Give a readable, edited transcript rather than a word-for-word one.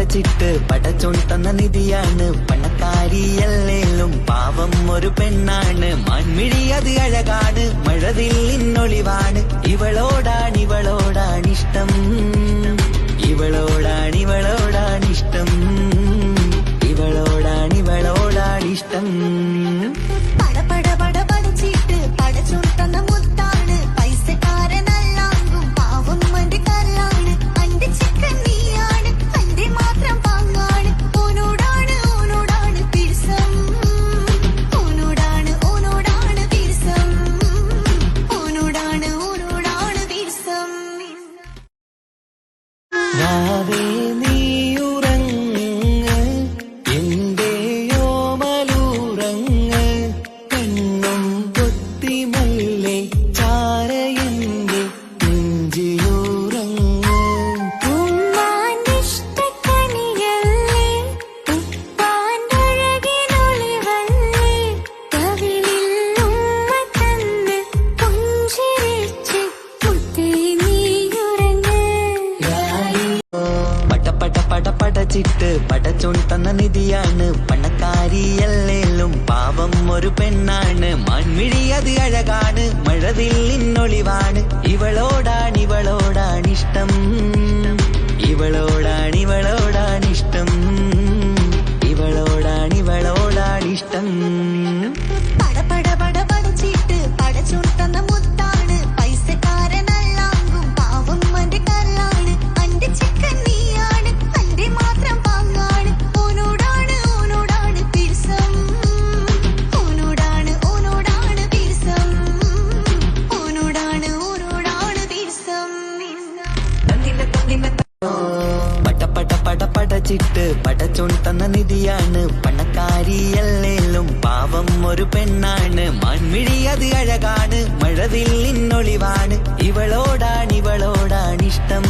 ചിട്ട് പടച്ചോൻ തന്ന നിധിയാണ് പണക്കാരിയല്ലേലും പാവം ഒരു പെണ്ണാണ് മാൻമിഴി അത് അഴകാണ് മഴവില്ലിന്നൊളിവാണ് ഇവളോടാണിഷ്ടം ഇവളോടാണിഷ്ടം ഇവളോടാണിഷ്ടം രാവേ നീയുറങ്ങ് എന്റെയോ മലൂറങ്ങ് കണ്ണും പൊത്തിമല്ലേ ചാരയന്റെ നെഞ്ചിലുറങ്ങ് ചിട്ട് പടച്ചോൻ തന്ന നിധിയാണ് പണക്കാരിയല്ലേലും പാവം ഒരു പെണ്ണാണ് മാൻമിഴി അത് അഴകാണ് മഴവില്ലിന്നൊളിവാണ് ഇവളോടാണിഷ്ടം ഇവളോടാണിഷ്ടം ഇവളോടാണിഷ്ടം ചിട്ട് പടച്ചോൻ തന്ന നിധിയാണ് പണക്കാരിയല്ലേലും പാവം ഒരു പെണ്ണാണ് മാൻമിഴി അത് അഴകാണ് മഴവില്ലിന്നൊളിവാണ് ഇവളോടാണിഷ്ടം ഇവളോടാണിഷ്ടം